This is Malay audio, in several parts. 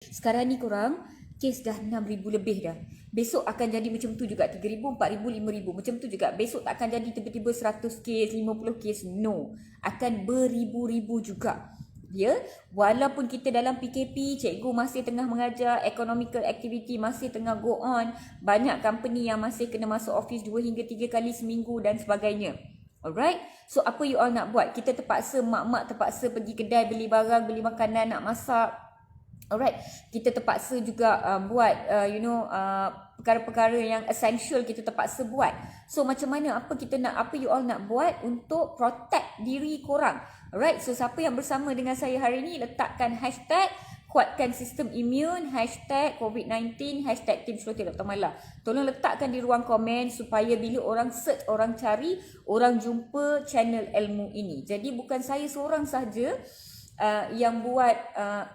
Sekarang ni korang, kes dah 6,000 lebih dah. Besok akan jadi macam tu juga, 3,000, 4,000, 5,000. Macam tu juga. Besok tak akan jadi tiba-tiba 100 kes, 50 kes. No. Akan beribu-ribu juga. Ya, walaupun kita dalam PKP, cikgu masih tengah mengajar, economical activity masih tengah go on, banyak company yang masih kena masuk office 2 hingga 3 kali seminggu dan sebagainya. Alright, so apa you all nak buat? Kita terpaksa, mak-mak terpaksa pergi kedai beli barang, beli makanan, nak masak. Alright, kita terpaksa juga buat perkara-perkara yang essential kita terpaksa buat. So macam mana, apa you all nak buat untuk protect diri korang? Alright, so siapa yang bersama dengan saya hari ni, letakkan hashtag kuatkan sistem imun, hashtag COVID-19, hashtag Tim Surati Dr. Mala. Tolong letakkan di ruang komen supaya bila orang search, orang cari, orang jumpa channel ilmu ini. Jadi bukan saya seorang sahaja yang buat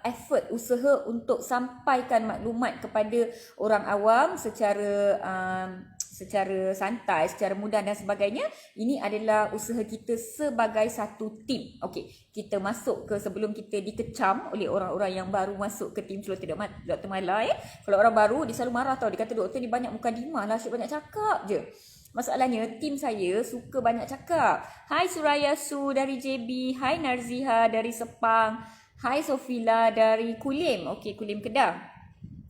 effort, usaha untuk sampaikan maklumat kepada orang awam secara santai, secara mudah dan sebagainya. Ini adalah usaha kita sebagai satu tim. Okey, kita masuk ke, sebelum kita dikecam oleh orang-orang yang baru masuk ke tim Surati Dr. Mala. Kalau orang baru, dia selalu marah tau. Dia kata, doktor ni banyak mukadimah lah, asyik banyak cakap je. Masalahnya, tim saya suka banyak cakap. Hai Suraya Su dari JB. Hai Narziha dari Sepang. Hai Sofila dari Kulim. Okey, Kulim Kedah.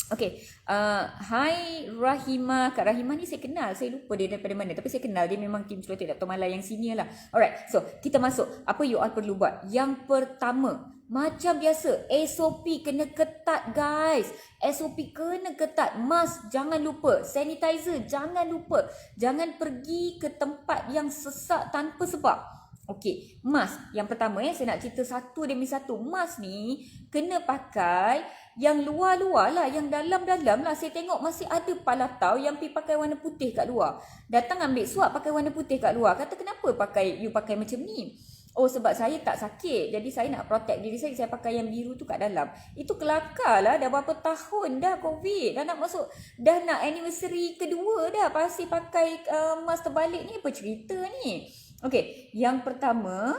Okay, hai Rahima. Kak Rahima ni saya kenal, saya lupa dia daripada mana, tapi saya kenal dia memang tim Surati Dr. Mala yang senior lah. Alright, so kita masuk. Apa you all perlu buat? Yang pertama, macam biasa, SOP kena ketat guys. SOP kena ketat. Mask jangan lupa, sanitizer jangan lupa. Jangan pergi ke tempat yang sesak tanpa sebab. Okey, mask yang pertama saya nak cerita satu demi satu. Mask ni kena pakai yang luar-luar lah, yang dalam-dalam lah. Saya tengok masih ada palatau yang pergi pakai warna putih kat luar. Datang ambil suap pakai warna putih kat luar. Kata kenapa you pakai macam ni? Oh, sebab saya tak sakit, jadi saya nak protect diri saya pakai yang biru tu kat dalam. Itu kelakar lah, dah berapa tahun dah COVID, dah nak anniversary kedua dah, pasti pakai mask terbalik ni. Apa cerita ni? Okay, yang pertama,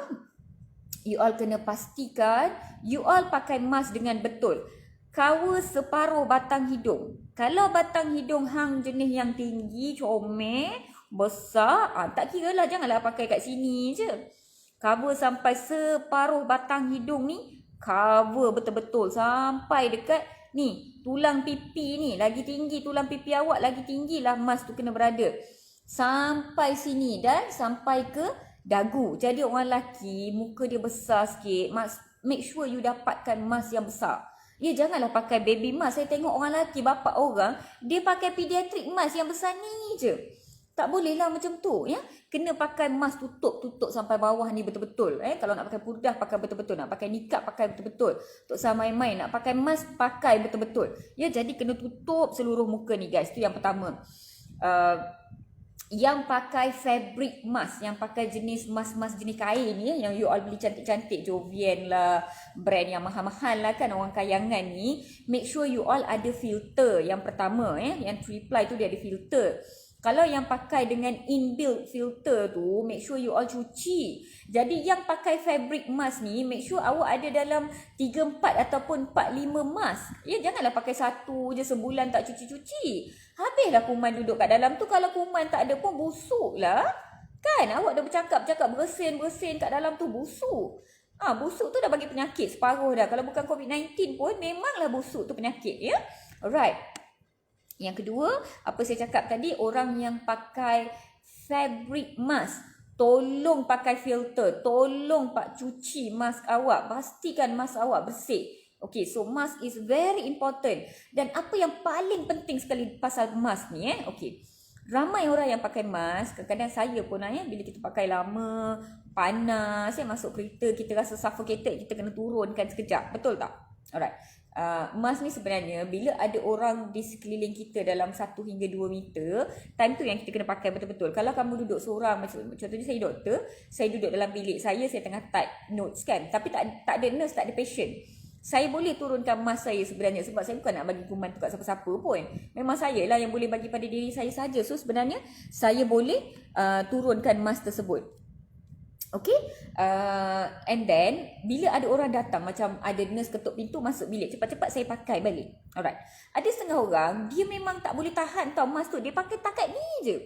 you all kena pastikan you all pakai mask dengan betul. Cover separuh batang hidung. Kalau batang hidung hang jenis yang tinggi, comel, besar, tak kira lah, janganlah pakai kat sini je. Cover sampai separuh batang hidung ni, cover betul-betul sampai dekat ni, tulang pipi ni, lagi tinggi tulang pipi awak, lagi tinggi lah mask tu kena berada. Sampai sini dan sampai ke dagu. Jadi orang lelaki, muka dia besar sikit, make sure you dapatkan mask yang besar. Ya, janganlah pakai baby mask. Saya tengok orang lelaki, bapa orang, dia pakai pediatric mask yang besar ni je. Tak boleh lah macam tu, ya. Kena pakai mask tutup sampai bawah ni betul-betul. Kalau nak pakai purdah, pakai betul-betul. Nak pakai nikab, pakai betul-betul. Tok Sah main-main, nak pakai mask, pakai betul-betul. Ya, jadi kena tutup seluruh muka ni guys. Itu yang pertama. Yang pakai fabric mask, yang pakai jenis mask jenis kain ni, yang you all beli cantik-cantik, Jovian lah, brand yang mahal-mahal lah kan, orang kayangan ni, make sure you all ada filter. Yang pertama, yang 3ply tu dia ada filter. Kalau yang pakai dengan inbuilt filter tu, make sure you all cuci. Jadi yang pakai fabric mask ni, make sure awak ada dalam 3-4 ataupun 4-5 mask. Ya, janganlah pakai satu je sebulan tak cuci-cuci. Habislah kuman duduk kat dalam tu. Kalau kuman tak ada pun busuk lah. Kan, awak dah bercakap-cakap bersin kat dalam tu, busuk. Busuk tu dah bagi penyakit separuh dah. Kalau bukan COVID-19 pun, memanglah busuk tu penyakit, ya. Alright. Yang kedua, apa saya cakap tadi, orang yang pakai fabric mask, tolong pakai filter, tolong cuci mask awak, pastikan mask awak bersih. Okay, so mask is very important. Dan apa yang paling penting sekali pasal mask ni, okay, ramai orang yang pakai mask, kadang-kadang saya pun bila kita pakai lama, panas, masuk kereta, kita rasa suffocated, kita kena turunkan sekejap, betul tak? Alright. Mask ni sebenarnya bila ada orang di sekeliling kita dalam 1 hingga 2 meter, time tu yang kita kena pakai betul-betul. Kalau kamu duduk seorang, contohnya saya doktor, saya duduk dalam bilik saya tengah type notes kan, tapi tak ada nurse, tak ada patient, saya boleh turunkan mask saya sebenarnya, sebab saya bukan nak bagi kuman tu kat siapa-siapa pun. Memang saya lah yang boleh bagi pada diri saya saja. So sebenarnya saya boleh turunkan mask tersebut. Okay, and then bila ada orang datang, macam ada nurse ketuk pintu masuk bilik, cepat-cepat saya pakai balik. Alright. Ada setengah orang, dia memang tak boleh tahan tau mask tu. Dia pakai takat ni je.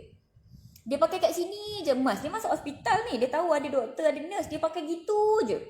Dia pakai kat sini je mask. Dia masuk hospital ni. Dia tahu ada doktor, ada nurse. Dia pakai gitu je.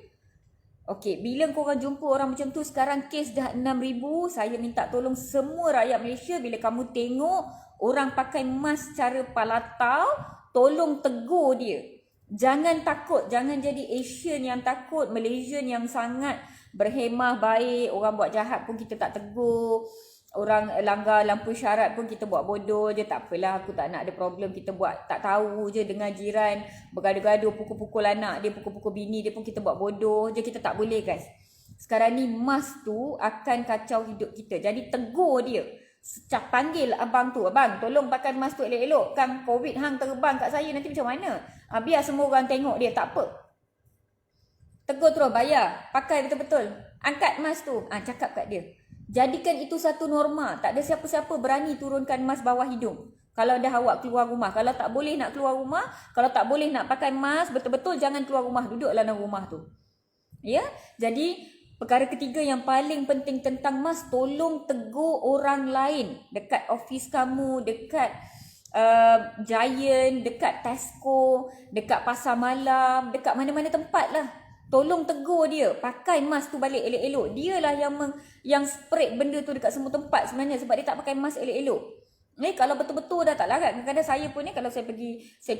Okay, bila korang jumpa orang macam tu, sekarang kes dah 6,000. Saya minta tolong semua rakyat Malaysia, bila kamu tengok orang pakai mask secara palatau, tolong tegur dia. Jangan takut, jangan jadi Asian yang takut, Malaysian yang sangat berhemah baik. Orang buat jahat pun kita tak tegur. Orang langgar lampu syarat pun kita buat bodoh je. Tak apalah, aku tak nak ada problem. Kita buat tak tahu je dengan jiran. Bergaduh-gaduh, pukul-pukul anak dia, pukul-pukul bini dia pun kita buat bodoh je. Kita tak boleh guys. Sekarang ni mask tu akan kacau hidup kita. Jadi tegur dia. Secap panggil abang tu, abang tolong pakai mask tu elok-elok, kan COVID hang terbang kat saya nanti macam mana. Biar semua orang tengok dia, tak apa. Tegur terus, bayar, pakai betul-betul, angkat mask tu, cakap kat dia. Jadikan itu satu norma. Tak ada siapa-siapa berani turunkan mask bawah hidung kalau dah awak keluar rumah. Kalau tak boleh nak keluar rumah, kalau tak boleh nak pakai mask, betul-betul jangan keluar rumah, duduklah dalam rumah tu. Ya, jadi perkara ketiga yang paling penting tentang mask, tolong tegur orang lain dekat office kamu, dekat Giant, dekat Tesco, dekat pasar malam, dekat mana-mana tempat lah. Tolong tegur dia, pakai mask tu balik elok-elok. Dialah yang spread benda tu dekat semua tempat sebenarnya, sebab dia tak pakai mask elok-elok. Kalau betul-betul dah tak larat. Kadang-kadang saya pun ni, kalau saya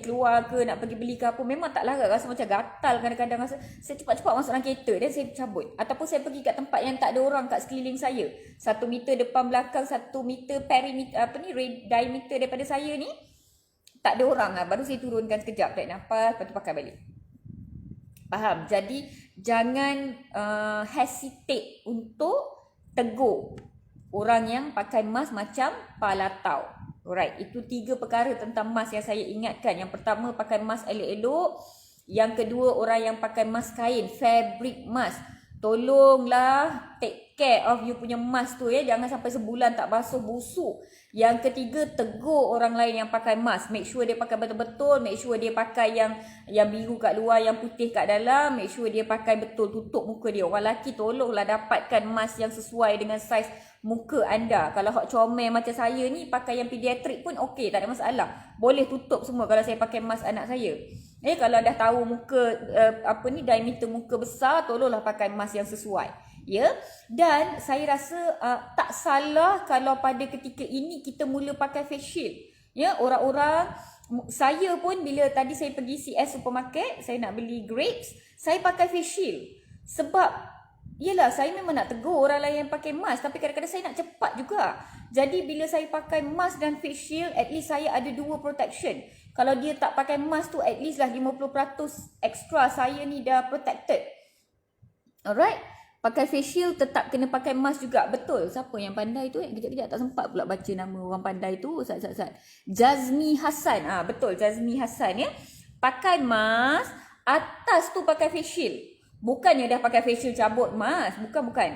keluar ke, nak pergi beli ke apa, memang tak larat. Rasa macam gatal kadang-kadang. Rasa saya cepat-cepat masuk dalam kereta dan saya cabut. Ataupun saya pergi kat tempat yang tak ada orang kat sekeliling saya. 1 meter depan belakang, 1 meter perimeter, diameter daripada saya ni, tak ada orang lah. Baru saya turunkan sekejap, tarik nafas, lepas tu pakai balik. Faham? Jadi jangan hesitate untuk tegur orang yang pakai mask macam palatau. Alright, itu 3 perkara tentang mask yang saya ingatkan. Yang pertama, pakai mask elok-elok. Yang kedua, orang yang pakai mask kain, fabric mask. Tolonglah take care of you punya mask tu ya. Jangan sampai sebulan tak basuh, busuk. Yang ketiga, tegur orang lain yang pakai mask. Make sure dia pakai betul-betul. Make sure dia pakai yang biru kat luar, yang putih kat dalam. Make sure dia pakai betul, tutup muka dia. Orang lelaki tolonglah dapatkan mask yang sesuai dengan saiz muka anda. Kalau hot comel macam saya ni, pakai yang pediatrik pun okey, tak ada masalah. Boleh tutup semua kalau saya pakai mask anak saya. Kalau dah tahu muka diameter muka besar, tolonglah pakai mask yang sesuai. Ya. Dan saya rasa tak salah kalau pada ketika ini kita mula pakai face shield. Ya, orang-orang, saya pun bila tadi saya pergi CS supermarket, saya nak beli grapes, saya pakai face shield. Sebab yelah, saya memang nak tegur orang lain yang pakai mask, tapi kadang-kadang saya nak cepat juga. Jadi bila saya pakai mask dan face shield, at least saya ada 2 protection. Kalau dia tak pakai mask tu, at least lah 50% extra saya ni dah protected. Alright. Pakai face shield tetap kena pakai mask juga. Betul. Siapa yang pandai tu? Kejap-kejap tak sempat pula baca nama orang pandai tu. Sat. Jazmi Hassan. Betul, Jazmi Hassan ya. Pakai mask, atas tu pakai face shield. Bukannya dah pakai face shield cabut mask. Bukan.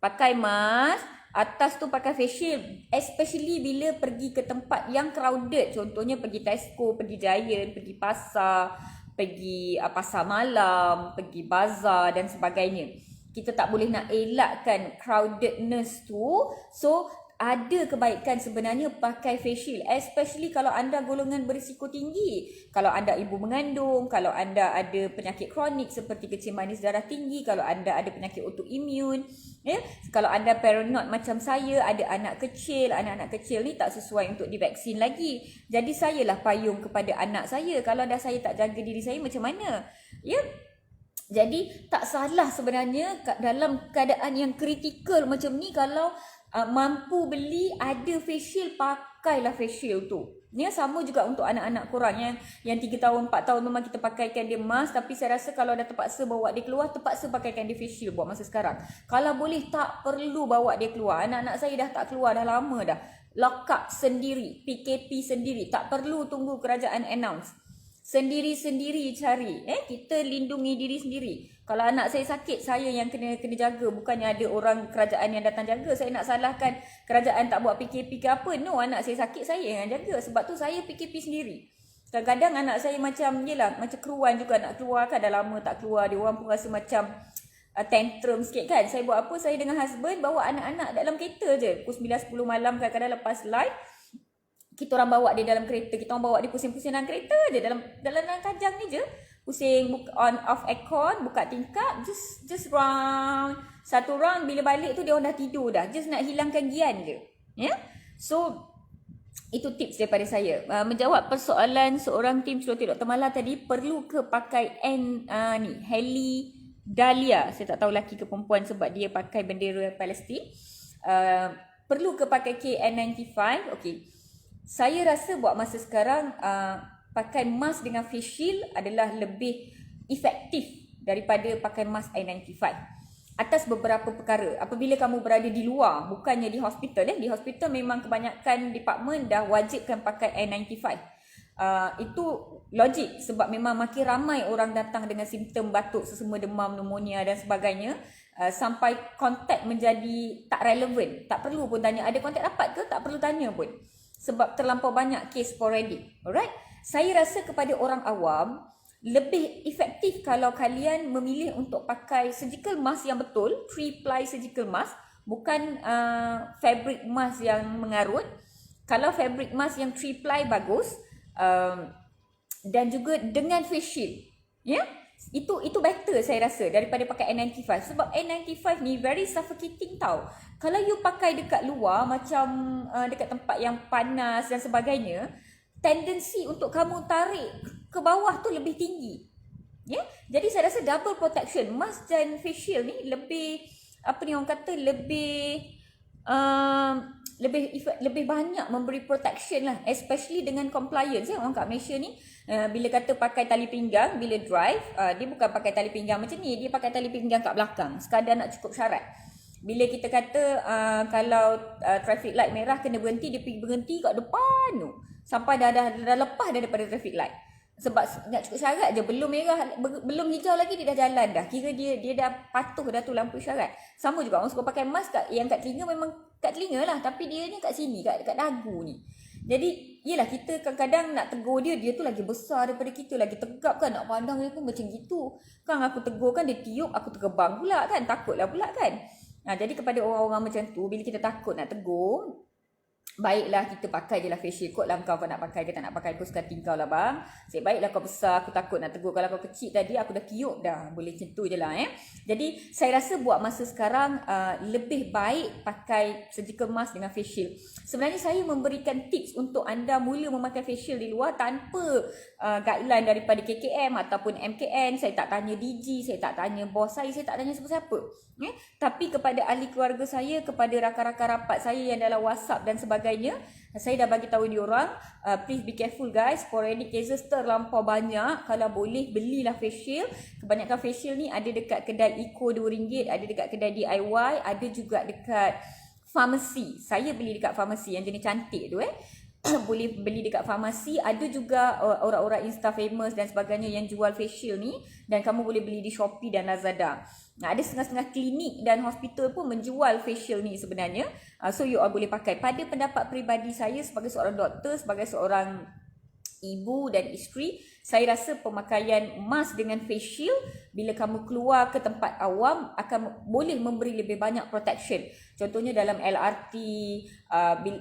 Pakai mask, atas tu pakai face shield. Especially bila pergi ke tempat yang crowded. Contohnya pergi Tesco, pergi Giant, pergi pasar, pergi pasar malam, pergi bazar dan sebagainya. Kita tak boleh nak elakkan crowdedness tu. So, ada kebaikan sebenarnya pakai face shield. Especially kalau anda golongan berisiko tinggi. Kalau anda ibu mengandung, kalau anda ada penyakit kronik seperti kecil manis darah tinggi, kalau anda ada penyakit autoimun, ya. Kalau anda paranoid macam saya, ada anak kecil, anak-anak kecil ni tak sesuai untuk divaksin lagi. Jadi sayalah payung kepada anak saya. Kalau dah saya tak jaga diri saya, macam mana? Ya. Jadi tak salah sebenarnya dalam keadaan yang kritikal macam ni, kalau mampu beli ada face shield, pakailah face shield tu. Ni sama juga untuk anak-anak korang yang 3 tahun 4 tahun memang kita pakaikan dia mask, tapi saya rasa kalau dah terpaksa bawa dia keluar, terpaksa pakaikan dia face shield buat masa sekarang. Kalau boleh tak perlu bawa dia keluar. Anak-anak saya dah tak keluar dah lama dah. Lock up sendiri, PKP sendiri, tak perlu tunggu kerajaan announce. Sendiri-sendiri cari. Kita lindungi diri sendiri. Kalau anak saya sakit, saya yang kena jaga. Bukannya ada orang kerajaan yang datang jaga. Saya nak salahkan kerajaan tak buat PKP ke apa. No, anak saya sakit, saya yang jaga. Sebab tu saya PKP sendiri. Kadang-kadang anak saya macam, yelah, macam keruan juga nak keluar kan. Dah lama tak keluar. Dia orang pun rasa macam tantrum sikit kan. Saya buat apa? Saya dengan husband bawa anak-anak dalam kereta je. Pukul 9-10 malam kadang-kadang lepas live. Kita orang bawa dia dalam kereta. Kita orang bawa dia pusing-pusing dalam kereta je. Dalam kajang ni je. Pusing on off aircon, buka tingkap. Just round. Satu round, bila balik tu dia orang dah tidur dah. Just nak hilangkan gian je. Ya. So, itu tips daripada saya. Menjawab persoalan seorang tim celoteh Dr. Mala tadi, perlu ke pakai Heli Dahlia? Saya tak tahu lelaki ke perempuan sebab dia pakai bendera Palestin. Perlu ke pakai KN95? Okey. Saya rasa buat masa sekarang pakai mask dengan face shield adalah lebih efektif daripada pakai mask N95. Atas beberapa perkara. Apabila kamu berada di luar, bukannya di hospital. Di hospital memang kebanyakan department dah wajibkan pakai N95. Itu logik sebab memang makin ramai orang datang dengan simptom batuk, sesama demam, pneumonia dan sebagainya. Sampai kontak menjadi tak relevan. Tak perlu pun tanya ada kontak rapat ke, tak perlu tanya pun. Sebab terlampau banyak kes sporadik. Alright? Saya rasa kepada orang awam, lebih efektif kalau kalian memilih untuk pakai surgical mask yang betul, 3-ply surgical mask, bukan fabric mask yang mengarut. Kalau fabric mask yang 3-ply bagus, dan juga dengan face shield. Ya? Itu better saya rasa daripada pakai N95. Sebab N95 ni very suffocating tau. Kalau you pakai dekat luar, macam dekat tempat yang panas dan sebagainya, tendensi untuk kamu tarik ke bawah tu lebih tinggi. Ya? Jadi saya rasa double protection. Mask dan face shield ni lebih, orang kata, lebih banyak memberi protection lah. Especially dengan compliance. Orang kat Malaysia ni, bila kata pakai tali pinggang, bila drive, dia bukan pakai tali pinggang macam ni. Dia pakai tali pinggang kat belakang. Sekadar nak cukup syarat. Bila kita kata kalau traffic light merah kena berhenti, dia pergi berhenti kat depan tu. Sampai dah lepas daripada traffic light. Sebab nak cukup syarat je, belum merah, belum hijau lagi dia dah jalan dah. Kira dia dah patuh dah tu lampu syarat. Sama juga orang suka pakai mask yang kat telinga, memang kat telinga lah, tapi dia ni kat sini, kat dagu ni. Jadi yelah, kita kadang-kadang nak tegur dia tu lagi besar daripada kita, lagi tegap kan, nak pandang dia pun macam gitu. Kan aku tegur kan, dia tiup, aku tergebang pula kan, takutlah pula kan. Jadi kepada orang-orang macam tu, bila kita takut nak tegur, baiklah kita pakai je lah face shield. Kot lah kau nak pakai ke tak nak pakai, aku suka tingkau lah bang. Baiklah kau besar, aku takut nak tegur. Kalau kau kecil tadi, aku dah tiup dah. Boleh macam tu je lah. Jadi saya rasa buat masa sekarang lebih baik pakai surgical mask dengan face shield. Sebenarnya saya memberikan tips untuk anda mula memakai face shield di luar tanpa guideline daripada KKM ataupun MKN. Saya tak tanya DG, saya tak tanya bos saya tak tanya siapa-siapa. Tapi kepada ahli keluarga saya, kepada rakan-rakan rapat saya yang dalam WhatsApp dan sebagainya, saya dah bagi tahu diorang, please be careful guys, sporadic cases terlampau banyak. Kalau boleh belilah face shield. Kebanyakan face shield ni ada dekat kedai Eco RM2, ada dekat kedai DIY, ada juga dekat farmasi. Saya beli dekat farmasi yang jenis cantik tu boleh beli dekat farmasi. Ada juga orang-orang Insta famous dan sebagainya yang jual face shield ni, dan kamu boleh beli di Shopee dan Lazada. Ada setengah-setengah klinik dan hospital pun menjual face shield ni sebenarnya. So you all boleh pakai. Pada pendapat peribadi saya sebagai seorang doktor, sebagai seorang ibu dan isteri, saya rasa pemakaian mask dengan face shield bila kamu keluar ke tempat awam akan boleh memberi lebih banyak protection. Contohnya dalam LRT,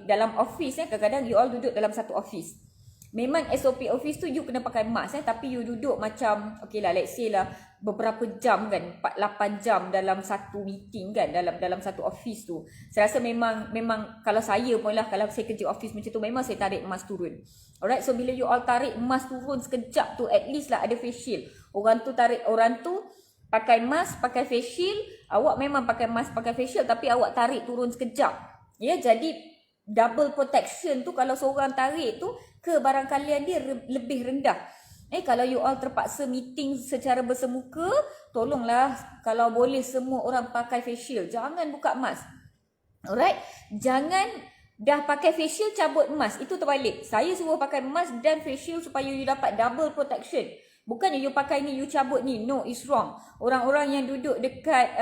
dalam office, kadang-kadang you all duduk dalam satu office. Memang SOP office tu you kena pakai mask tapi you duduk macam, okay lah, let's say lah beberapa jam kan, 4-8 jam dalam satu meeting kan, dalam satu office tu. Saya rasa memang kalau saya pun lah, kalau saya kerja office macam tu, memang saya tarik mask turun. Alright, so bila you all tarik mask turun sekejap tu, at least lah ada face shield. Orang tu pakai mask, pakai face shield, awak memang pakai mask, pakai face shield, tapi awak tarik turun sekejap. Ya, jadi double protection tu kalau seorang tarik tu, kebarangkalian dia lebih rendah. Kalau you all terpaksa meeting secara bersemuka, tolonglah kalau boleh semua orang pakai face shield. Jangan buka mask. Alright? Jangan dah pakai face shield cabut mask. Itu terbalik. Saya suruh pakai mask dan face shield supaya you dapat double protection. Bukannya you pakai ni, you cabut ni. No, it's wrong. Orang-orang yang duduk dekat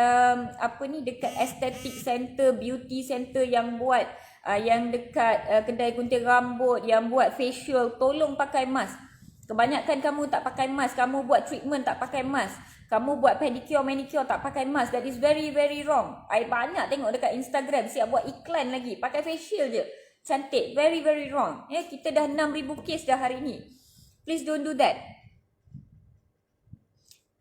dekat aesthetic center, beauty center yang buat yang dekat kedai gunting rambut, yang buat facial, tolong pakai mask. Kebanyakan kamu tak pakai mask, kamu buat treatment tak pakai mask, kamu buat pedicure, manicure tak pakai mask. That is very very wrong. I banyak tengok dekat Instagram siap buat iklan lagi, pakai facial je. Cantik, very very wrong. Kita dah 6,000 kes dah hari ni. Please don't do that.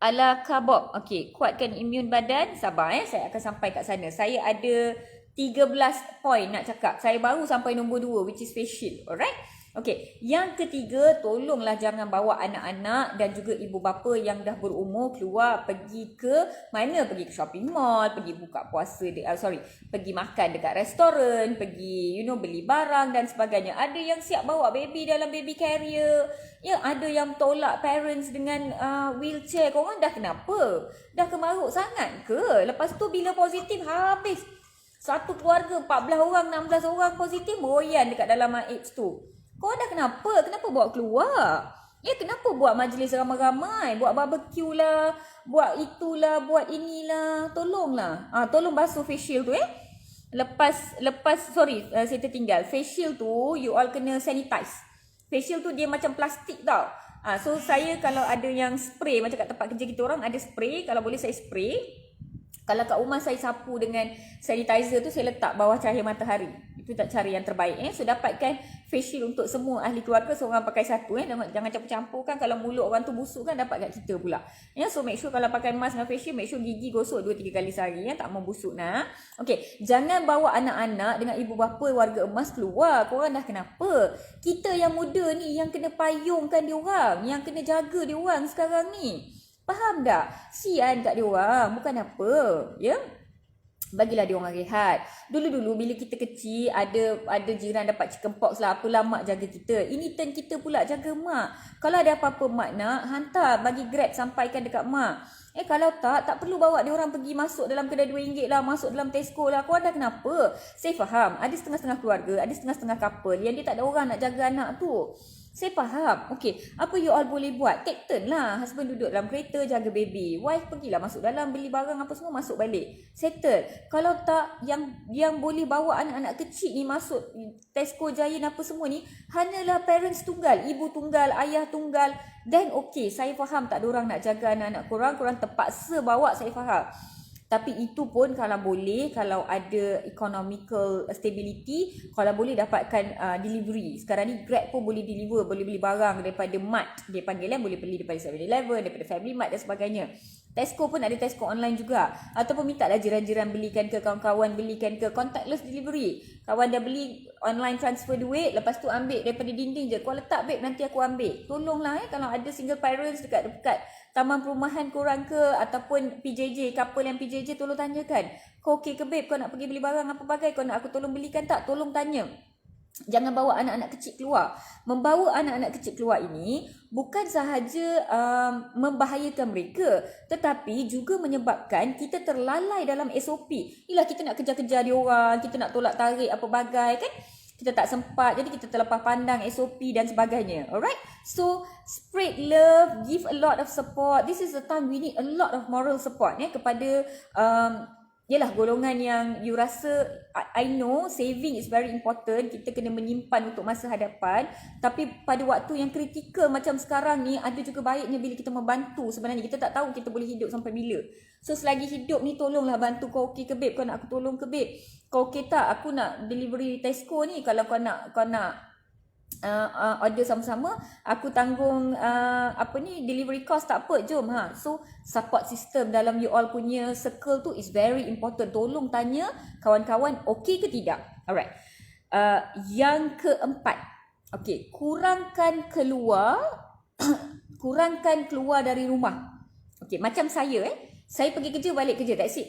Ala kabok. Okey, kuatkan imun badan. Sabar saya akan sampai kat sana. Saya ada 13 poin nak cakap. Saya baru sampai nombor 2 which is facial. Alright? Okey, yang ketiga, tolonglah jangan bawa anak-anak dan juga ibu bapa yang dah berumur keluar pergi ke mana? Pergi ke shopping mall, pergi buka puasa, pergi makan dekat restoran, pergi beli barang dan sebagainya. Ada yang siap bawa baby dalam baby carrier. Ya, ada yang tolak parents dengan wheelchair. Korang dah kenapa? Dah kemaruk sangat ke? Lepas tu bila positif habis. Satu keluarga 14 orang, 16 orang positif boyan dekat dalam AIDS tu. Kau dah kenapa? Kenapa bawa keluar? Kenapa buat majlis ramai-ramai? Buat barbecue lah, buat itulah, buat inilah. Tolonglah. Tolong basuh facial tu saya tertinggal. Facial tu you all kena sanitize. Facial tu dia macam plastik tau. So saya kalau ada yang spray, macam kat tempat kerja kita orang ada spray, kalau boleh saya spray. Kalau kat rumah saya sapu dengan sanitizer tu, saya letak bawah cahaya matahari. Itu tak cara yang terbaik. So dapatkan facial untuk semua ahli keluarga, seorang pakai satu. Jangan campur-campur kan, kalau mulut orang tu busuk kan dapat kat kita pula. So make sure kalau pakai mask dengan facial, make sure gigi gosok 2-3 kali sehari. Tak mau busuk nak. Okay, jangan bawa anak-anak dengan ibu bapa warga emas keluar. Korang dah kenapa? Kita yang muda ni yang kena payungkan diorang, yang kena jaga diorang sekarang ni. Faham tak? Sian kat diorang, bukan apa. Bagilah diorang rehat. Dulu-dulu bila kita kecil, ada jiran dapat chickenpox lah, apalah, mak jaga kita. Ini turn kita pula jaga mak. Kalau ada apa-apa mak nak, hantar, bagi Grab sampaikan dekat mak. Kalau tak perlu bawa diorang pergi masuk dalam kedai RM2 lah, masuk dalam Tesco lah. Korang dah kenapa? Saya faham, ada setengah-setengah keluarga, ada setengah-setengah couple yang dia tak ada orang nak jaga anak tu. Saya faham. Okey, apa you all boleh buat? Take turn lah. Husband duduk dalam kereta jaga baby. Wife pergilah masuk dalam beli barang apa semua, masuk balik. Settle. Kalau tak, yang boleh bawa anak-anak kecil ni masuk Tesco, Giant apa semua ni, hanyalah parents tunggal, ibu tunggal, ayah tunggal. Then okey, saya faham tak ada orang nak jaga anak-anak korang terpaksa bawa, saya faham. Tapi itu pun kalau boleh, kalau ada economical stability, kalau boleh dapatkan delivery. Sekarang ni Grab pun boleh deliver, boleh beli barang daripada Mart. Dia panggil boleh beli daripada 7-Eleven, daripada Family Mart dan sebagainya. Tesco pun ada Tesco online juga. Ataupun minta lah jiran-jiran belikan ke, kawan-kawan belikan ke, contactless delivery. Kawan dah beli, online transfer duit, lepas tu ambil daripada dinding je. Kau letak babe, nanti aku ambil. Tolonglah kalau ada single parents dekat taman perumahan korang ke, ataupun PJJ, couple yang PJJ, tolong tanyakan. Kau okey ke babe? Kau nak pergi beli barang apa bagai? Kau nak aku tolong belikan tak? Tolong tanya. Jangan bawa anak-anak kecil keluar. Membawa anak-anak kecil keluar ini bukan sahaja membahayakan mereka, tetapi juga menyebabkan kita terlalai dalam SOP. Kita nak kejar-kejar dia orang, kita nak tolak tarik apa bagai kan? Kita tak sempat, jadi kita terlepas pandang SOP dan sebagainya. Alright? So, spread love, give a lot of support. This is the time we need a lot of moral support kepada golongan yang you rasa, I know saving is very important. Kita kena menyimpan untuk masa hadapan. Tapi pada waktu yang kritikal macam sekarang ni, ada juga baiknya bila kita membantu. Sebenarnya kita tak tahu kita boleh hidup sampai bila. So selagi hidup ni, tolonglah bantu. Kau okey ke babe? Kau nak aku tolong ke babe? Kau okey tak? Aku nak delivery Tesco ni. Kalau kau nak order sama-sama, aku tanggung delivery cost, tak apa, jom So support system dalam you all punya circle tu is very important. Tolong tanya kawan-kawan okey ke tidak. Alright. Yang keempat, okey, kurangkan keluar dari rumah. Okey, macam saya saya pergi kerja, balik kerja, that's it.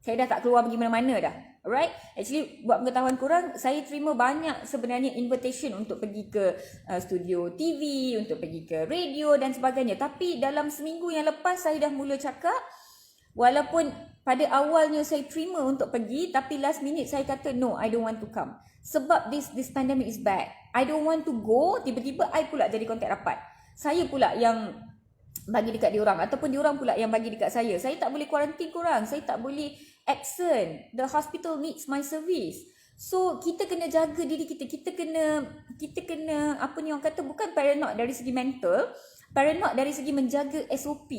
Saya dah tak keluar pergi mana-mana dah. Alright. Actually, buat pengetahuan korang, saya terima banyak sebenarnya invitation untuk pergi ke studio TV, untuk pergi ke radio dan sebagainya. Tapi dalam seminggu yang lepas, saya dah mula cakap, walaupun pada awalnya saya terima untuk pergi, tapi last minute saya kata, no, I don't want to come. Sebab this pandemic is bad. I don't want to go, tiba-tiba I pula jadi kontak rapat. Saya pula yang bagi dekat diorang, ataupun diorang pula yang bagi dekat saya. Saya tak boleh kuarantin korang, saya tak boleh absent. The hospital needs my service. So kita kena jaga diri kita. Kita kena apa ni orang kata, bukan paranoid dari segi mental, paranoid dari segi menjaga SOP.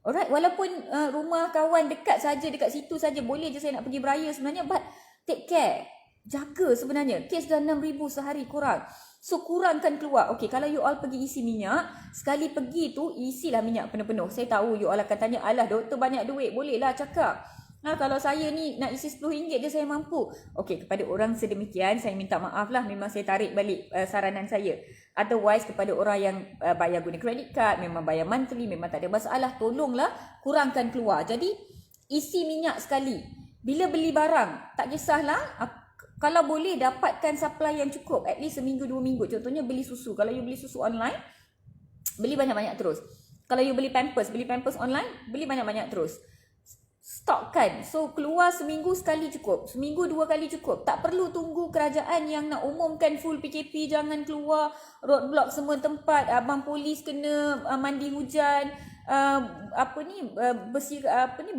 Alright, walaupun rumah kawan dekat saja, dekat situ saja, boleh je saya nak pergi beraya sebenarnya, but take care. Jaga sebenarnya. Kes dah 6,000 sehari kurang. So kurangkan keluar. Okay, kalau you all pergi isi minyak, sekali pergi tu isilah minyak penuh-penuh. Saya tahu you all akan tanya, alah doktor banyak duit, bolehlah cakap. Kalau saya ni nak isi RM10 je saya mampu. Okay, kepada orang sedemikian saya minta maaf lah. Memang saya tarik balik saranan saya. Otherwise kepada orang yang bayar guna credit card, memang bayar monthly, memang tak ada masalah. Tolonglah kurangkan keluar. Jadi isi minyak sekali. Bila beli barang, tak kisahlah. Kalau boleh dapatkan supply yang cukup. At least seminggu 2 minggu. Contohnya beli susu. Kalau you beli susu online, beli banyak-banyak terus. Kalau you beli pampers online, beli banyak-banyak terus. Stokkan. So keluar seminggu sekali cukup. Seminggu 2 kali cukup. Tak perlu tunggu kerajaan yang nak umumkan full PKP. Jangan keluar roadblock semua tempat. Abang polis kena mandi hujan.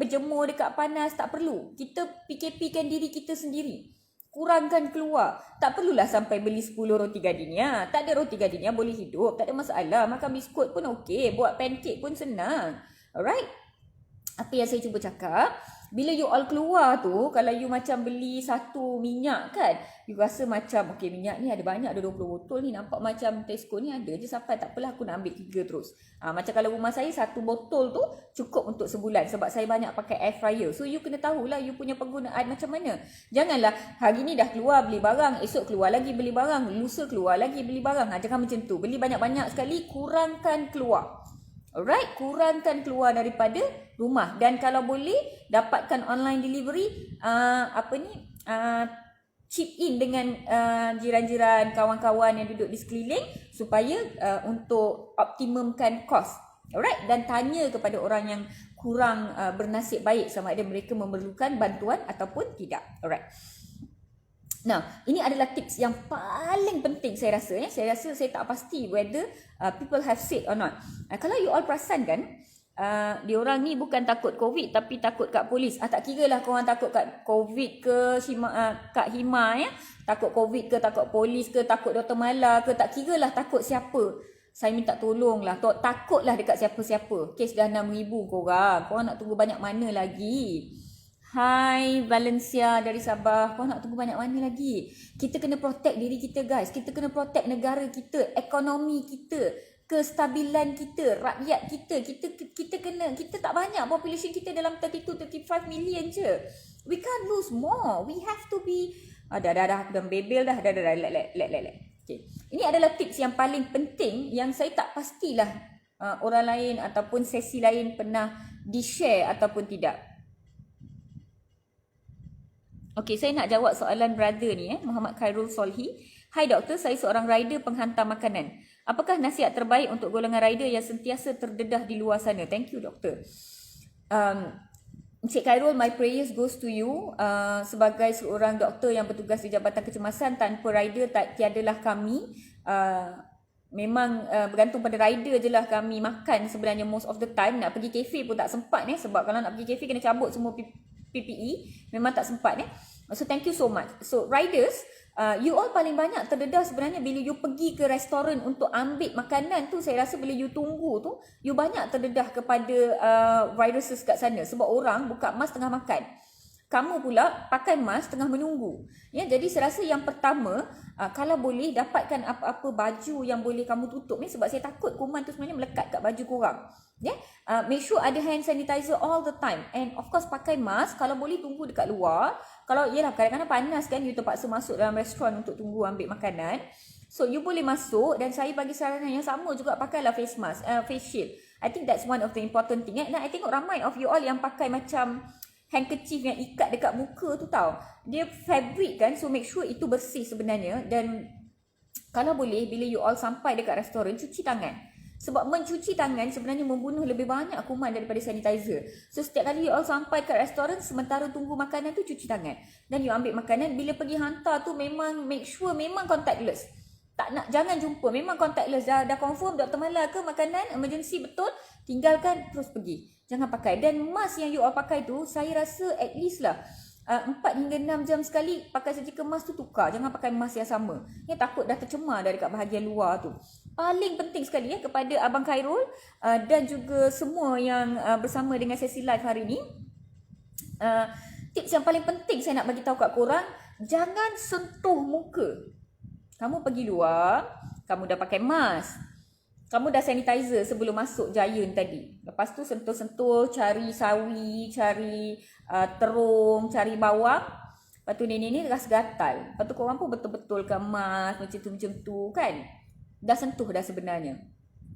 Berjemur dekat panas. Tak perlu. Kita PKP kan diri kita sendiri. Kurangkan keluar. Tak perlulah sampai beli 10 roti gardenia. Tak ada roti gardenia boleh hidup. Tak ada masalah. Makan biskut pun okey. Buat pancake pun senang. Alright? Apa yang saya cuba cakap, bila you all keluar tu, kalau you macam beli satu minyak kan, you rasa macam, okay minyak ni ada banyak, ada 20 botol ni, nampak macam Tesco ni ada je sampai, tak apalah aku nak ambil 3 terus. Macam kalau rumah saya, satu botol tu cukup untuk sebulan sebab saya banyak pakai air fryer. So you kena tahulah you punya penggunaan macam mana. Janganlah hari ni dah keluar beli barang, esok keluar lagi beli barang, lusa keluar lagi beli barang. Jangan macam tu. Beli banyak-banyak sekali, kurangkan keluar. Alright, kurangkan keluar daripada rumah. Dan kalau boleh dapatkan online delivery, chip in dengan jiran-jiran, kawan-kawan yang duduk di sekeliling supaya untuk optimumkan kos. Alright, dan tanya kepada orang yang kurang bernasib baik sama ada mereka memerlukan bantuan ataupun tidak. Alright. Nah, ini adalah tips yang paling penting saya rasa. Saya rasa saya tak pasti whether people have said or not. Kalau you all perasan kan, diorang ni bukan takut COVID tapi takut kat polis. Tak kira lah korang takut kat COVID ke kat Hima ya. Takut COVID ke, takut polis ke, takut Dr. Mala ke, tak kira lah takut siapa. Saya minta tolong lah. Takutlah dekat siapa-siapa. Kes dah 6,000 korang. Korang nak tunggu banyak mana lagi? Hai Valencia dari Sabah. Kau nak tunggu banyak mana lagi? Kita kena protect diri kita guys. Kita kena protect negara kita, ekonomi kita, kestabilan kita, rakyat kita. Kita tak banyak, population kita dalam 32-35 million je. We can't lose more. We have to be dah bebel dah. Let. Okay. Ini adalah tips yang paling penting yang saya tak pastilah orang lain ataupun sesi lain pernah di-share ataupun tidak. Okey, saya nak jawab soalan brother ni Muhammad Khairul Solhi. Hai doktor, saya seorang rider penghantar makanan. Apakah nasihat terbaik untuk golongan rider yang sentiasa terdedah di luar sana? Thank you doktor. Encik Khairul, my prayers goes to you. Sebagai seorang doktor yang bertugas di Jabatan Kecemasan, tanpa rider tiadalah kami. Memang bergantung pada rider je lah kami makan sebenarnya most of the time. Nak pergi kafe pun tak sempat sebab kalau nak pergi kafe kena cabut semua PPE, memang tak sempat So thank you so much. So riders, you all paling banyak terdedah sebenarnya bila you pergi ke restoran untuk ambil makanan tu. Saya rasa bila you tunggu tu, you banyak terdedah kepada viruses kat sana sebab orang buka mask tengah makan. Kamu pula pakai mask tengah menunggu. Jadi saya rasa yang pertama, kalau boleh dapatkan apa-apa baju yang boleh kamu tutup sebab saya takut kuman tu sebenarnya melekat kat baju korang. Make sure ada hand sanitizer all the time, and of course pakai mask. Kalau boleh tunggu dekat luar. Kalau kadang-kadang panas kan, you terpaksa masuk dalam restoran untuk tunggu ambil makanan. So you boleh masuk, dan saya bagi saranan yang sama juga, pakailah face mask, face shield. I think that's one of the important thing. Dan I tengok ramai of you all yang pakai macam handkerchief yang ikat dekat muka tu tau. Dia fabric kan, so make sure itu bersih sebenarnya. Dan kalau boleh bila you all sampai dekat restoran, cuci tangan. Sebab mencuci tangan sebenarnya membunuh lebih banyak kuman daripada sanitizer. So setiap kali you all sampai kat restoran, sementara tunggu makanan tu, cuci tangan. Dan you ambil makanan, bila pergi hantar tu memang make sure memang contactless. Jangan jumpa, memang contactless. Dah confirm Dr. Mala ke makanan emergency betul, tinggalkan terus pergi. Jangan pakai. Dan mask yang you all pakai tu, saya rasa at least lah 4 hingga 6 jam sekali pakai surgical mask tu tukar. Jangan pakai mask yang sama. Ya, takut dah tercemar dari kat bahagian luar tu. Paling penting sekali kepada Abang Khairul dan juga semua yang bersama dengan sesi live hari ni. Tips yang paling penting saya nak bagi tahu kat korang, jangan sentuh muka. Kamu pergi luar, kamu dah pakai mask. Kamu dah sanitizer sebelum masuk Giant tadi. Lepas tu sentuh-sentuh, cari sawi, cari terung, cari bawang. Lepas tu ni rasa gatal. Lepas tu korang pun betul-betul kemas macam tu kan. Dah sentuh dah sebenarnya.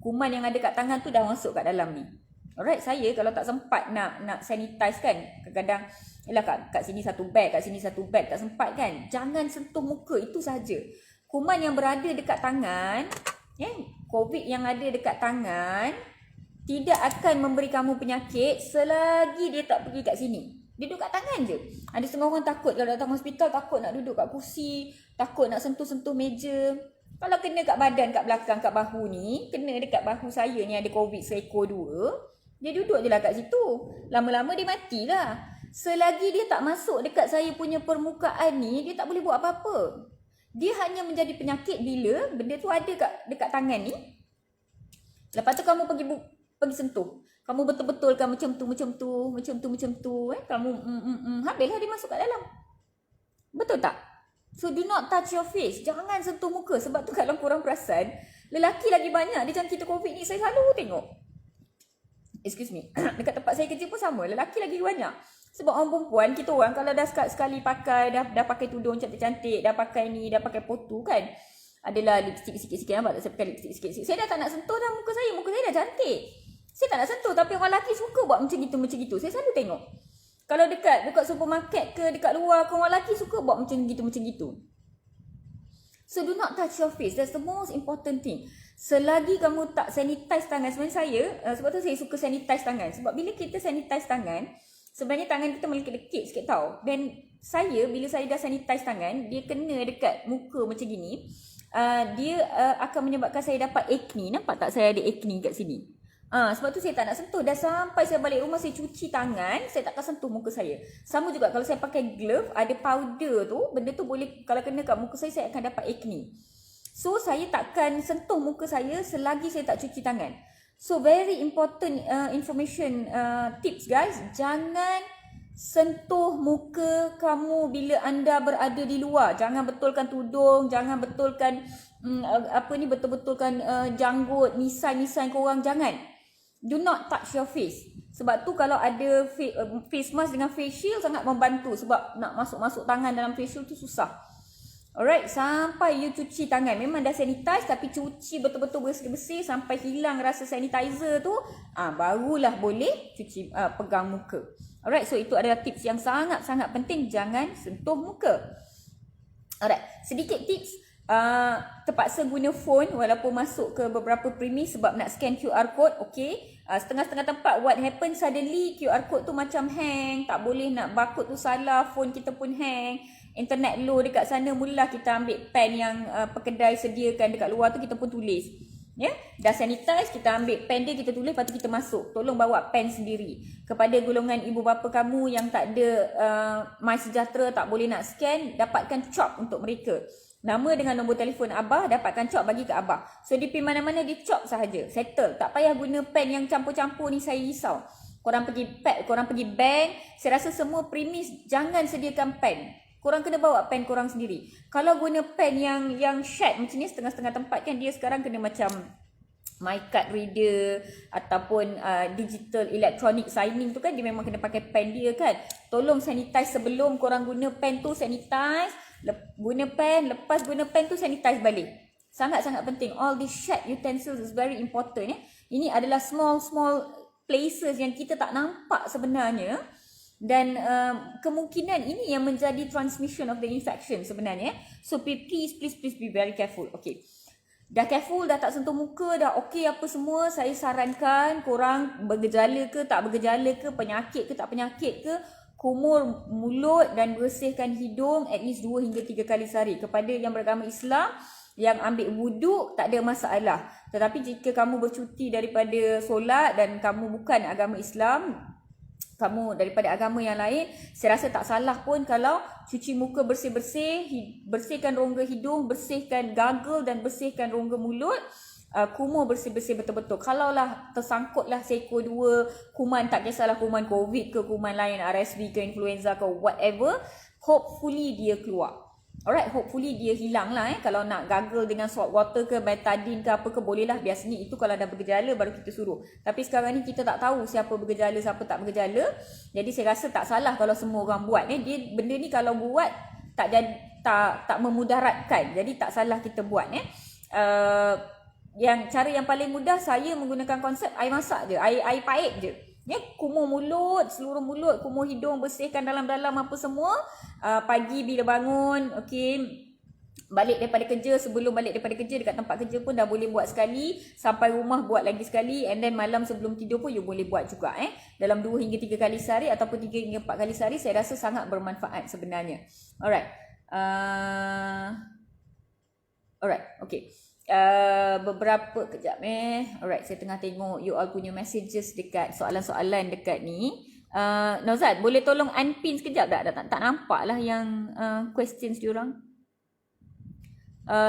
Kuman yang ada kat tangan tu dah masuk kat dalam ni. Alright, saya kalau tak sempat nak sanitize kan. Kadang-kadang yalah kat sini satu bag, kat sini satu bag, tak sempat kan. Jangan sentuh muka, itu saja. Kuman yang berada dekat tangan, COVID yang ada dekat tangan tidak akan memberi kamu penyakit selagi dia tak pergi kat sini. Dia duduk kat tangan je. Ada setengah orang takut kalau datang hospital, takut nak duduk kat kursi, takut nak sentuh-sentuh meja. Kalau kena kat badan, kat belakang, kat bahu ni, kena dekat bahu saya ni ada COVID seekor 2, dia duduk je lah kat situ. Lama-lama dia matilah. Selagi dia tak masuk dekat saya punya permukaan ni, dia tak boleh buat apa-apa. Dia hanya menjadi penyakit bila benda tu ada dekat tangan ni. Lepas tu kamu pergi sentuh. Kamu betul-betulkan macam tu. Kamu habislah dia masuk kat dalam. Betul tak? So do not touch your face. Jangan sentuh muka. Sebab tu kalau korang perasan, lelaki lagi banyak dia jangkit COVID ni. Saya selalu tengok. Excuse me. Dekat tempat saya kerja pun sama. Lelaki lagi banyak. Sebab orang perempuan, kita orang kalau dah sekali pakai, dah pakai tudung cantik-cantik, dah pakai ni, dah pakai potu kan. Adalah lipstick sikit-sikit, nampak tak saya pakai lipstick sikit-sikit. Saya dah tak nak sentuh dah muka saya dah cantik. Saya tak nak sentuh, tapi orang lelaki suka buat macam gitu. Saya selalu tengok. Kalau dekat supermarket ke, dekat luar ke, orang lelaki suka buat macam gitu. So do not touch your face. That's the most important thing. Selagi kamu tak sanitize tangan, sebenarnya saya, sebab tu saya suka sanitize tangan. Sebab bila kita sanitize tangan, sebenarnya tangan kita melekit-lekit sikit tau. Dan bila saya dah sanitize tangan, dia kena dekat muka macam gini, dia akan menyebabkan saya dapat acne. Nampak tak saya ada acne kat sini? Sebab tu saya tak nak sentuh. Dah sampai saya balik rumah, saya cuci tangan, saya takkan sentuh muka saya. Sama juga kalau saya pakai glove, ada powder tu, benda tu boleh, kalau kena kat muka saya akan dapat acne. So saya takkan sentuh muka saya selagi saya tak cuci tangan. So very important information, tips guys. Jangan sentuh muka kamu bila anda berada di luar. Jangan betulkan tudung, jangan betulkan betul-betulkan janggut, misai-misai korang, jangan. Do not touch your face. Sebab tu kalau ada face mask dengan face shield sangat membantu. Sebab nak masuk-masuk tangan dalam face shield tu susah. Alright, sampai you cuci tangan. Memang dah sanitize tapi cuci betul-betul bersih-bersih sampai hilang rasa sanitizer tu, barulah boleh cuci, pegang muka. Alright, so itu adalah tips yang sangat-sangat penting. Jangan sentuh muka. Alright, sedikit tips. Terpaksa guna phone walaupun masuk ke beberapa premis sebab nak scan QR code. Okay, setengah-setengah tempat what happen suddenly QR code tu macam hang, tak boleh, nak barcode tu salah, phone kita pun hang, internet low dekat sana. Mula kita ambil pen yang pekedai sediakan dekat luar tu, kita pun tulis. Dah sanitize, kita ambil pen dia, kita tulis, lepas tu kita masuk. Tolong bawa pen sendiri. Kepada golongan ibu bapa kamu yang tak ada MySejahtera, tak boleh nak scan, dapatkan cop untuk mereka. Nama dengan nombor telefon Abah, dapatkan cop, bagi ke Abah. So di pin mana-mana dia cop sahaja, settle. Tak payah guna pen yang campur-campur ni, saya risau. Korang pergi bank, saya rasa semua premis jangan sediakan pen. Korang kena bawa pen korang sendiri. Kalau guna pen yang shed macam ni, setengah-setengah tempat kan dia sekarang kena macam my card reader ataupun digital electronic signing tu kan, dia memang kena pakai pen dia kan. Tolong sanitize sebelum korang guna pen tu, sanitize. Guna pen, lepas guna pen tu sanitize balik. Sangat-sangat penting. All these shared utensils is very important. Ini adalah small places yang kita tak nampak sebenarnya. Dan kemungkinan ini yang menjadi transmission of the infection sebenarnya. So please be very careful. Okay, dah careful, dah tak sentuh muka, dah okay apa semua. Saya sarankan korang bergejala ke tak bergejala ke, penyakit ke tak penyakit ke, kumur mulut dan bersihkan hidung at least 2 hingga 3 kali sehari. Kepada yang beragama Islam, yang ambil wuduk, tak ada masalah. Tetapi jika kamu bercuti daripada solat dan kamu bukan agama Islam, kamu daripada agama yang lain, saya rasa tak salah pun kalau cuci muka bersih-bersih, bersihkan rongga hidung, bersihkan gargle dan bersihkan rongga mulut, kumur bersih-bersih betul-betul. Kalaulah tersangkutlah seekor dua kuman, tak kisahlah kuman COVID ke kuman lain, RSV ke influenza ke whatever, hopefully dia keluar. Alright, hopefully dia hilang lah. Kalau nak gargle dengan salt water ke betadine ke apa ke, boleh lah. Biasanya itu kalau dah bergejala baru kita suruh. Tapi sekarang ni kita tak tahu siapa bergejala, siapa tak bergejala. Jadi saya rasa tak salah kalau semua orang buat. Dia benda ni kalau buat tak memudaratkan. Jadi tak salah kita buat. Yang cara yang paling mudah, saya menggunakan konsep air masak je, air paip je. Kumur mulut, seluruh mulut, kumur hidung, bersihkan dalam-dalam apa semua. Pagi bila bangun, balik daripada kerja, sebelum balik daripada kerja, dekat tempat kerja pun dah boleh buat sekali. Sampai rumah buat lagi sekali. And then malam sebelum tidur pun you boleh buat juga. Dalam 2 hingga 3 kali sehari ataupun 3 hingga 4 kali sehari, saya rasa sangat bermanfaat sebenarnya. Alright. Okay. Beberapa kejap Alright, saya tengah tengok you all punya messages dekat soalan-soalan dekat ni. Nozat, boleh tolong unpin sekejap tak? Tak nampak lah yang questions diorang.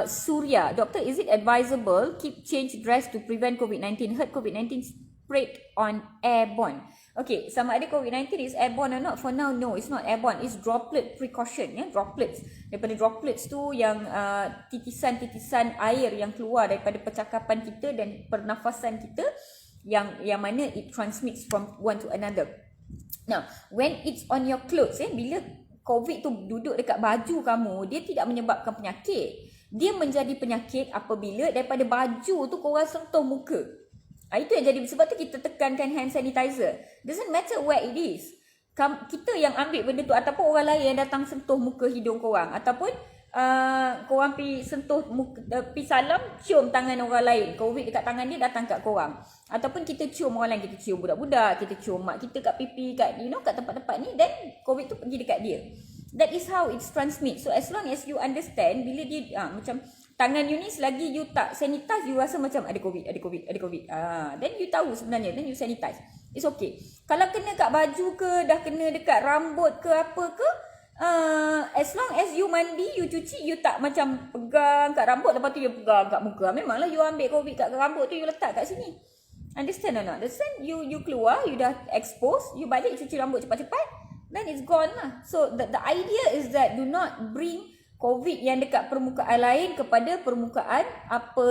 Surya, Doctor, is it advisable keep change dress to prevent COVID-19? Heard COVID-19 spread on airborne. Okay, sama ada COVID-19 is airborne or not, for now no, it's not airborne, it's droplet precaution. Droplets, daripada droplets tu yang titisan-titisan air yang keluar daripada percakapan kita dan pernafasan kita, yang mana it transmits from one to another. Now, when it's on your clothes, bila COVID tu duduk dekat baju kamu, dia tidak menyebabkan penyakit. Dia menjadi penyakit apabila daripada baju tu korang sentuh muka. Itu yang jadi, sebab tu kita tekankan hand sanitizer. Doesn't matter where it is. Kita yang ambil benda tu, ataupun orang lain yang datang sentuh muka hidung korang, ataupun korang pergi sentuh muka, pergi salam, cium tangan orang lain, COVID dekat tangan dia datang kat korang. Ataupun kita cium orang lain, kita cium budak-budak, kita cium mak kita kat pipi, kat kat tempat-tempat ni, dan COVID tu pergi dekat dia. That is how it's transmit. So as long as you understand, bila dia macam tangan you ni, selagi you tak sanitize, you rasa macam ada COVID. Then you tahu sebenarnya, then you sanitize. It's okay. Kalau kena kat baju ke, dah kena dekat rambut ke apa ke, as long as you mandi, you cuci, you tak macam pegang kat rambut, lepas tu you pegang kat muka. Memanglah you ambil COVID kat rambut tu, you letak kat sini. Understand or not? Understand? You keluar, you dah expose, you balik cuci rambut cepat-cepat, then it's gone lah. So the idea is that do not bring COVID yang dekat permukaan lain kepada permukaan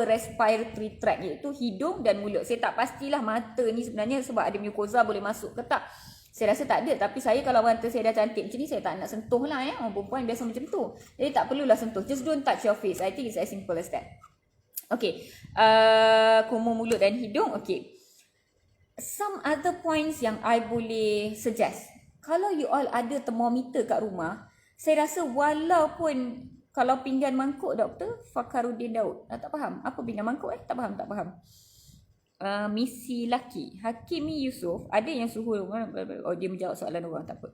respiratory tract, iaitu hidung dan mulut. Saya tak pastilah mata ni sebenarnya sebab ada mucosa boleh masuk ke tak. Saya rasa tak ada. Tapi saya kalau mata saya dah cantik macam ni, saya tak nak sentuh lah. Orang perempuan biasa macam tu. Jadi tak perlulah sentuh. Just don't touch your face. I think it's as simple as that. Okay. Kumur mulut dan hidung. Okay. Some other points yang I boleh suggest. Kalau you all ada thermometer kat rumah, saya rasa walaupun kalau pinggan mangkuk, Doktor Fakaruddin Daud. Tak faham. Apa pinggan mangkuk Tak faham. Misi Laki. Hakimi Yusof. Ada yang suhu. Oh, dia menjawab soalan orang. Tak apa.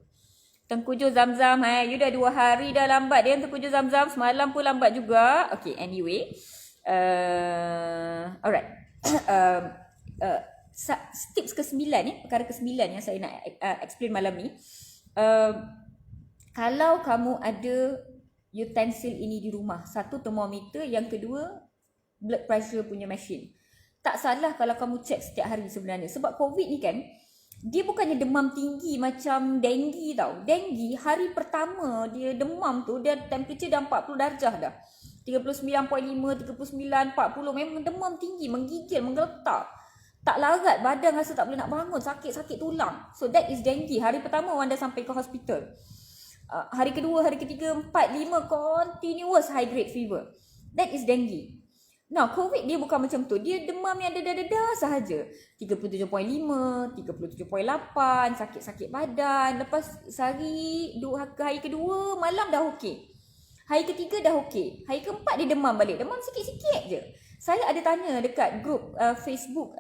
Tengkujuh Zam-Zam. You dah 2 hari dah lambat. Dia tengkujuh Zam-Zam. Semalam pun lambat juga. Okay, anyway. Alright. Tips ke-9 perkara ke-9 yang saya nak explain malam ni. Kalau kamu ada utensil ini di rumah, satu thermometer, yang kedua blood pressure punya machine. Tak salah kalau kamu cek setiap hari sebenarnya. Sebab COVID ni kan, dia bukannya demam tinggi macam dengue tau. Dengue hari pertama dia demam tu, dia temperature dah 40 darjah dah. 39.5, 39, 40, memang demam tinggi, menggigil, menggeletar. Tak larat, badan rasa tak boleh nak bangun, sakit-sakit tulang. So that is dengue. Hari pertama orang dah sampai ke hospital. Hari kedua, hari ketiga, 4, 5 continuous high grade fever. That is dengue. Now, COVID dia bukan macam tu. Dia demam yang dedah-dedah sahaja. 37.5, 37.8, sakit-sakit badan. Lepas hari kedua, malam dah okey. Hari ketiga dah okey. Hari keempat dia demam balik. Demam sikit-sikit je. Saya ada tanya dekat grup Facebook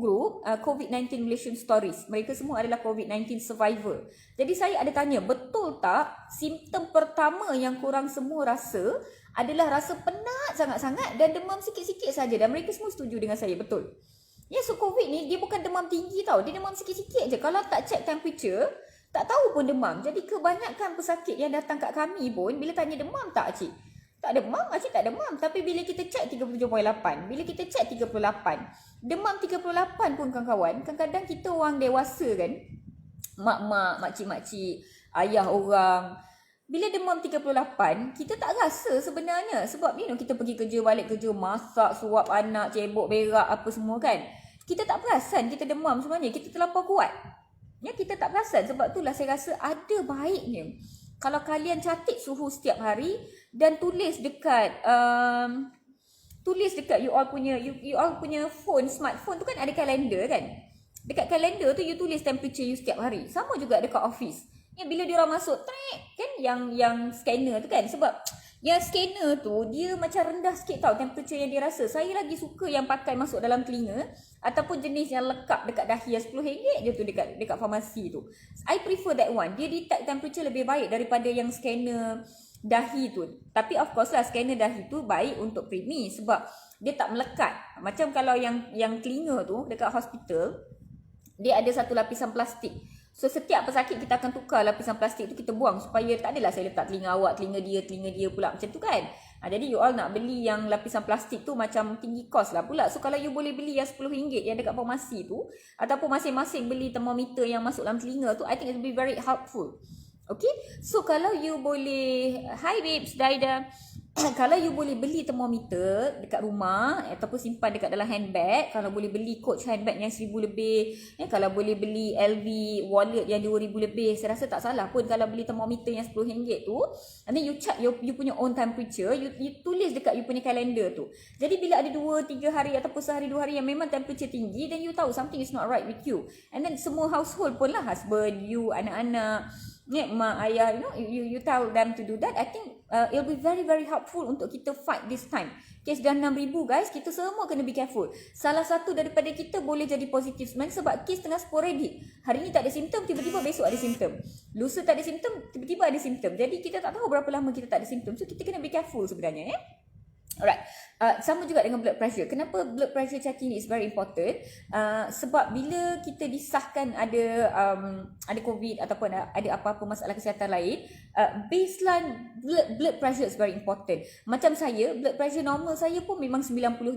group COVID-19 Relation Stories. Mereka semua adalah COVID-19 survivor. Jadi saya ada tanya, betul tak simptom pertama yang korang semua rasa adalah rasa penat sangat-sangat dan demam sikit-sikit saja? Dan mereka semua setuju dengan saya, betul. Ya, so COVID ni dia bukan demam tinggi tau. Dia demam sikit-sikit je. Kalau tak check temperature, tak tahu pun demam. Jadi kebanyakan pesakit yang datang kat kami pun, bila tanya demam tak cik? Tak demam, cik tak demam. Tapi bila kita check 37.8, bila kita check 38, demam 38 pun kawan-kawan, kadang-kadang kita orang dewasa kan, mak-mak, makcik-makcik, ayah orang, bila demam 38, kita tak rasa sebenarnya. Sebab kita pergi kerja, balik kerja, masak, suap anak, cebok, berak, apa semua kan. Kita tak perasan kita demam sebenarnya. Kita terlampau kuat. Ya, kita tak perasan. Sebab itulah saya rasa ada baiknya kalau kalian catat suhu setiap hari dan tulis dekat you all punya phone, smartphone tu kan ada kalender kan. Dekat kalender tu you tulis temperature you setiap hari. Sama juga dekat office. Ya, bila dia orang masuk kan yang scanner tu kan, sebab yang scanner tu dia macam rendah sikit tau temperature yang dia rasa. Saya lagi suka yang pakai masuk dalam telinga ataupun jenis yang lekat dekat dahi yang RM10 je tu dekat farmasi tu. I prefer that one. Dia detect temperature lebih baik daripada yang scanner dahi tu. Tapi of course lah scanner dahi tu baik untuk premis sebab dia tak melekat. Macam kalau yang telinga tu dekat hospital, dia ada satu lapisan plastik. So setiap pesakit kita akan tukar lapisan plastik tu, kita buang supaya tak adalah saya letak telinga awak, telinga dia pula macam tu kan. Jadi you all nak beli yang lapisan plastik tu macam tinggi kos lah pula. So kalau you boleh beli yang RM10 yang dekat farmasi tu, ataupun masing-masing beli termometer yang masuk dalam telinga tu, I think it will be very helpful. Okay, so kalau you boleh, hi babes, Daida. Kalau you boleh beli termometer dekat rumah ataupun simpan dekat dalam handbag, kalau boleh beli Coach handbag yang RM1,000 lebih, kalau boleh beli LV wallet yang RM2,000 lebih, saya rasa tak salah pun kalau beli termometer yang RM10 tu. And then you check you punya own temperature, you tulis dekat you punya kalender tu. Jadi bila ada 2-3 hari ataupun sehari 2 hari yang memang temperature tinggi, then you tahu something is not right with you. And then semua household pun lah, husband, you, anak-anak, mak, ayah, you tell them to do that. I think it'll be very very helpful untuk kita fight this time. Kes dah 6,000 guys, kita semua kena be careful. Salah satu daripada kita boleh jadi positif sebenarnya sebab kes tengah sporadik. Hari ni tak ada simptom, tiba-tiba besok ada simptom. Lusa tak ada simptom, tiba-tiba ada simptom. Jadi kita tak tahu berapa lama kita tak ada simptom. So kita kena be careful sebenarnya. Alright, sama juga dengan blood pressure. Kenapa blood pressure checking is very important? Sebab bila kita disahkan ada COVID ataupun ada apa-apa masalah kesihatan lain, baseline blood pressure is very important. Macam saya, blood pressure normal saya pun memang 90, 60,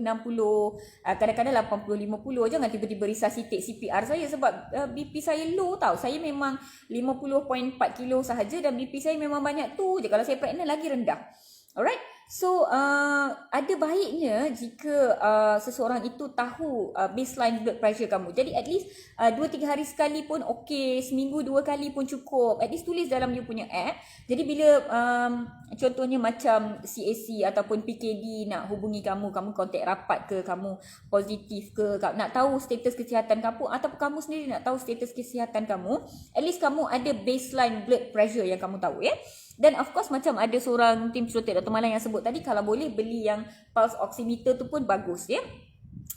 kadang-kadang 80, 50. Jangan tiba-tiba resuscitate CPR saya sebab BP saya low tau. Saya memang 50.4 kilo sahaja dan BP saya memang banyak tu je. Kalau saya pregnant lagi rendah. Alright, so ada baiknya jika seseorang itu tahu baseline blood pressure kamu. Jadi at least 2-3 hari sekali pun okey, seminggu 2 kali pun cukup. At least tulis dalam you punya app. Jadi bila contohnya macam CAC ataupun PKD nak hubungi kamu kontak rapat ke, kamu positif ke, nak tahu status kesihatan kamu ataupun kamu sendiri nak tahu status kesihatan kamu, at least kamu ada baseline blood pressure yang kamu tahu ya. Dan of course macam ada seorang tim celotek Dr. Malang yang sebut tadi, kalau boleh beli yang pulse oximeter tu pun bagus ya.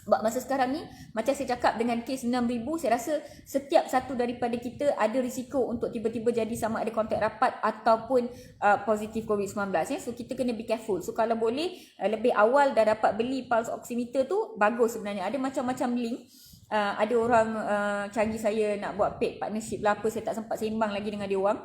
Sebab masa sekarang ni, macam saya cakap dengan kes 6,000, saya rasa setiap satu daripada kita ada risiko untuk tiba-tiba jadi sama ada kontak rapat ataupun positif COVID-19 ya. So kita kena be careful. So kalau boleh lebih awal dah dapat beli pulse oximeter tu, bagus sebenarnya. Ada macam-macam link. Ada orang canggih saya nak buat paid partnership lah apa, saya tak sempat sembang lagi dengan dia orang.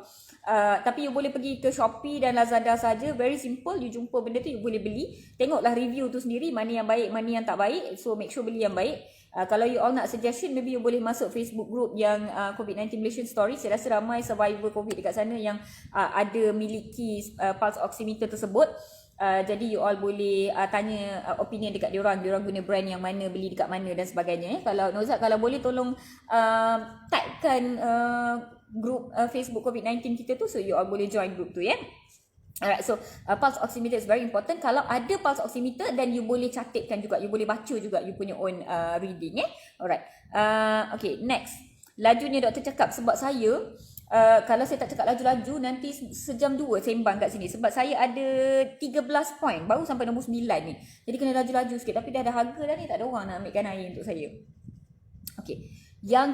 Tapi you boleh pergi ke Shopee dan Lazada saja, very simple, you jumpa benda tu, you boleh beli. Tengoklah review tu sendiri, mana yang baik, mana yang tak baik. So make sure beli yang baik. Kalau you all nak suggestion, maybe you boleh masuk Facebook group yang COVID-19 Malaysian Story. Saya rasa ramai survivor COVID dekat sana yang ada miliki pulse oximeter tersebut. Jadi you all boleh tanya opinion dekat diorang guna brand yang mana, beli dekat mana dan sebagainya. Kalau Nozat, kalau boleh tolong tagkan group Facebook COVID-19 kita tu, so you all boleh join group tu ya. Alright, so pulse oximeter is very important. Kalau ada pulse oximeter, then you boleh catatkan juga, you boleh baca juga you punya own reading Alright, okay, next. Lajunya doktor cakap, sebab saya kalau saya tak cakap laju-laju, nanti sejam 2 sembang kat sini. Sebab saya ada 13 point, baru sampai nombor 9 ni. Jadi kena laju-laju sikit. Tapi dah ada harga dah ni, tak ada orang nak ambilkan air untuk saya. Okay, yang